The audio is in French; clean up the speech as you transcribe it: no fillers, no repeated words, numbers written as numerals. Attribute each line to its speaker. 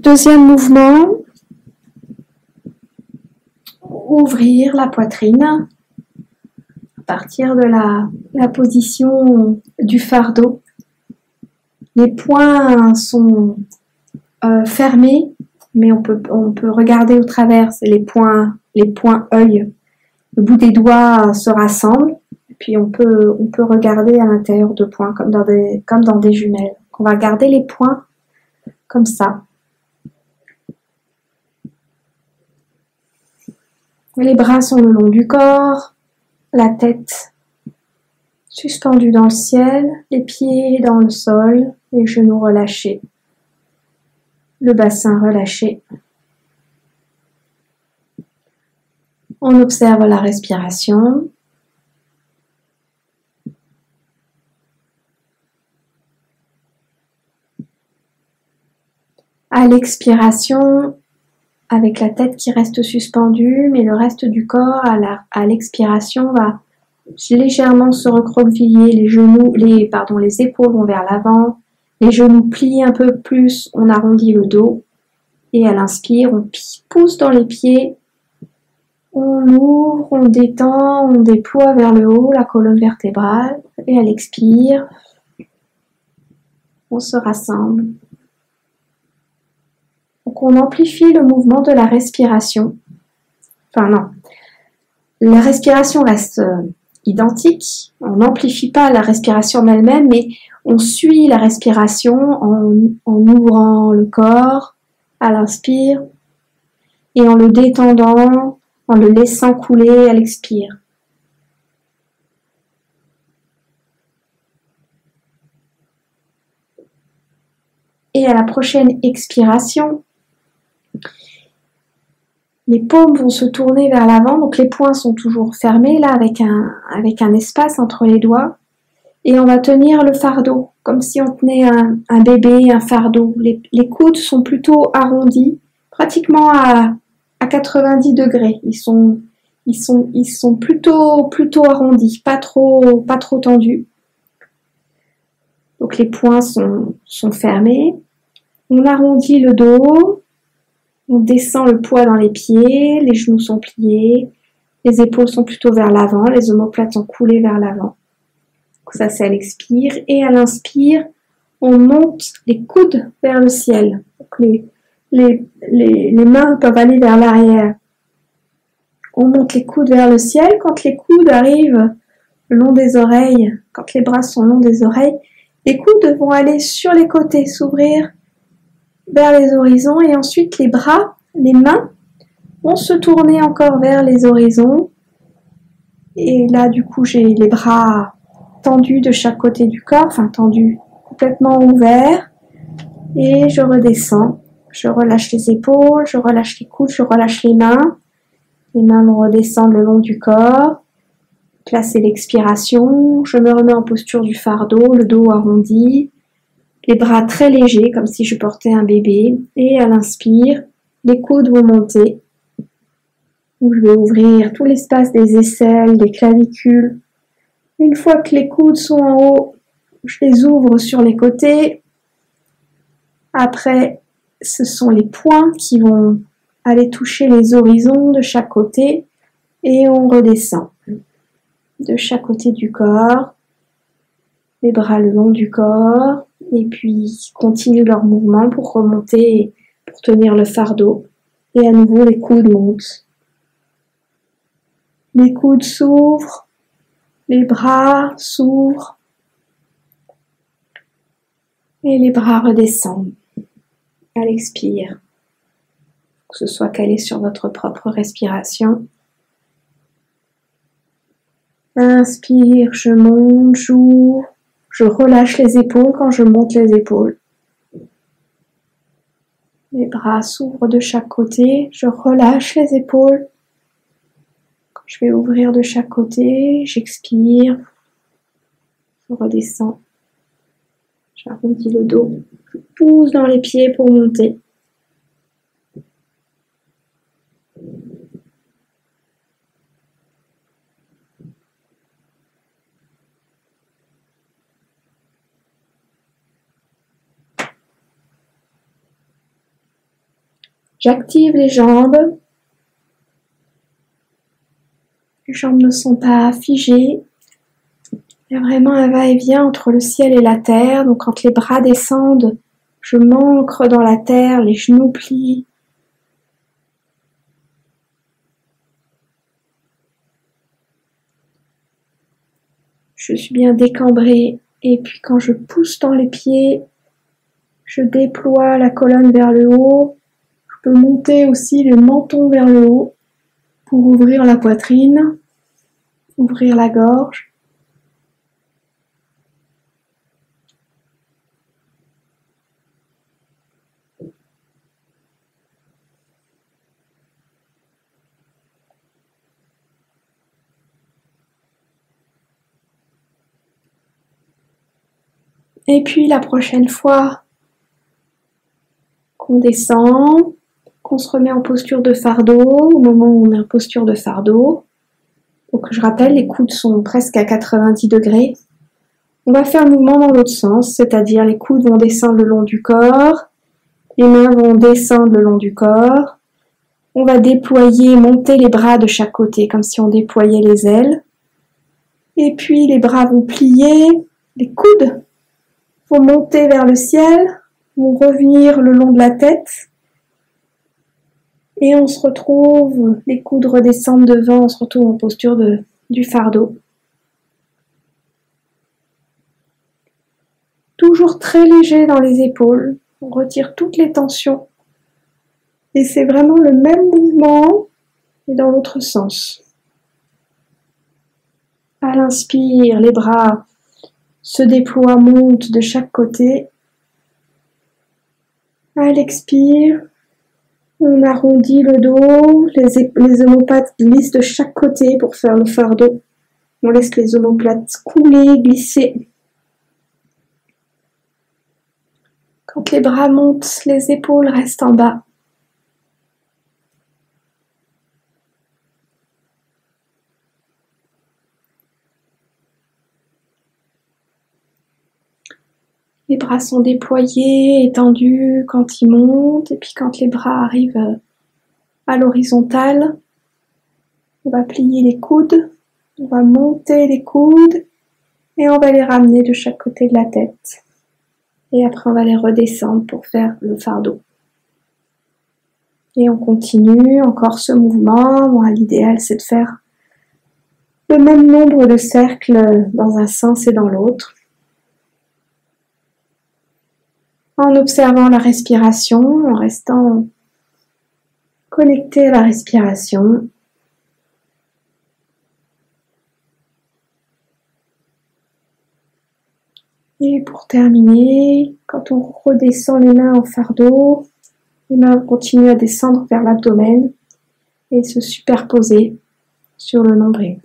Speaker 1: Deuxième mouvement, ouvrir la poitrine à partir de la position du fardeau. Les poings sont fermés, mais on peut regarder au travers. C'est les poings œil. Le bout des doigts se rassemble, et puis on peut regarder à l'intérieur de poings comme dans des jumelles. On va garder les poings comme ça. Les bras sont le long du corps, la tête suspendue dans le ciel, les pieds dans le sol, les genoux relâchés, le bassin relâché. On observe la respiration. À l'expiration, avec la tête qui reste suspendue, mais le reste du corps à l'expiration va légèrement se recroqueviller, les épaules vont vers l'avant, les genoux plient un peu plus, on arrondit le dos, et à l'inspire, on pousse dans les pieds, on ouvre, on détend, on déploie vers le haut la colonne vertébrale, et à l'expire, on se rassemble. Donc on amplifie le mouvement de la respiration. Enfin non, la respiration reste identique, on n'amplifie pas la respiration en elle-même, mais on suit la respiration en ouvrant le corps à l'inspire et en le détendant, en le laissant couler à l'expire. Et à la prochaine expiration, les paumes vont se tourner vers l'avant, donc les poings sont toujours fermés là avec un espace entre les doigts. Et on va tenir le fardeau, comme si on tenait un bébé, un fardeau. Les coudes sont plutôt arrondis, pratiquement à 90 degrés. Ils sont plutôt arrondis, pas trop tendus. Donc les poings sont fermés. On arrondit le dos. On descend le poids dans les pieds, les genoux sont pliés, les épaules sont plutôt vers l'avant, les omoplates sont coulées vers l'avant. Ça, c'est à l'expire. Et à l'inspire, on monte les coudes vers le ciel. Donc les mains peuvent aller vers l'arrière. On monte les coudes vers le ciel. Quand les coudes arrivent le long des oreilles, quand les bras sont le long des oreilles, les coudes vont aller sur les côtés, s'ouvrir vers les horizons, et ensuite les bras, les mains vont se tourner encore vers les horizons, et là du coup j'ai les bras tendus de chaque côté du corps, enfin tendus, complètement ouverts, et je redescends, je relâche les épaules, je relâche les coudes, je relâche les mains vont redescendre le long du corps. Là c'est l'expiration, je me remets en posture du fardeau, le dos arrondi, les bras très légers, comme si je portais un bébé. Et à l'inspire, les coudes vont monter. Donc, je vais ouvrir tout l'espace des aisselles, des clavicules. Une fois que les coudes sont en haut, je les ouvre sur les côtés. Après, ce sont les poings qui vont aller toucher les horizons de chaque côté. Et on redescend de chaque côté du corps. Les bras le long du corps. Et puis continuent leur mouvement pour remonter, pour tenir le fardeau. Et à nouveau, les coudes montent. Les coudes s'ouvrent, les bras s'ouvrent, et les bras redescendent à l'expire. Que ce soit calé sur votre propre respiration. Inspire, je monte, j'ouvre. Je relâche les épaules quand je monte les épaules. Les bras s'ouvrent de chaque côté. Je relâche les épaules. Quand je vais ouvrir de chaque côté, j'expire. Je redescends. J'arrondis le dos. Je pousse dans les pieds pour monter. J'active les jambes. Les jambes ne sont pas figées. Il y a vraiment un va-et-vient entre le ciel et la terre. Donc quand les bras descendent, je m'ancre dans la terre, les genoux plient. Je suis bien décambrée. Et puis quand je pousse dans les pieds, je déploie la colonne vers le haut. Je peux monter aussi le menton vers le haut pour ouvrir la poitrine, ouvrir la gorge. Et puis la prochaine fois qu'on descend, qu'on se remet en posture de fardeau, au moment où on est en posture de fardeau, donc je rappelle, les coudes sont presque à 90 degrés, on va faire le mouvement dans l'autre sens, c'est-à-dire les coudes vont descendre le long du corps, les mains vont descendre le long du corps, on va déployer, monter les bras de chaque côté, comme si on déployait les ailes, et puis les bras vont plier, les coudes vont monter vers le ciel, vont revenir le long de la tête, et on se retrouve, les coudes redescendent devant, on se retrouve en posture du fardeau. Toujours très léger dans les épaules, on retire toutes les tensions, et c'est vraiment le même mouvement, mais dans l'autre sens. À l'inspire, les bras se déploient, montent de chaque côté. À l'expire, on arrondit le dos, les omoplates glissent de chaque côté pour faire le fardeau. On laisse les omoplates couler, glisser. Quand les bras montent, les épaules restent en bas. Les bras sont déployés, étendus quand ils montent, et puis quand les bras arrivent à l'horizontale, on va plier les coudes, on va monter les coudes, et on va les ramener de chaque côté de la tête. Et après on va les redescendre pour faire le fardeau. Et on continue encore ce mouvement. Bon, l'idéal c'est de faire le même nombre de cercles dans un sens et dans l'autre. En observant la respiration, en restant connecté à la respiration. Et pour terminer, quand on redescend les mains en fardeau, les mains continuent à descendre vers l'abdomen et se superposer sur le nombril.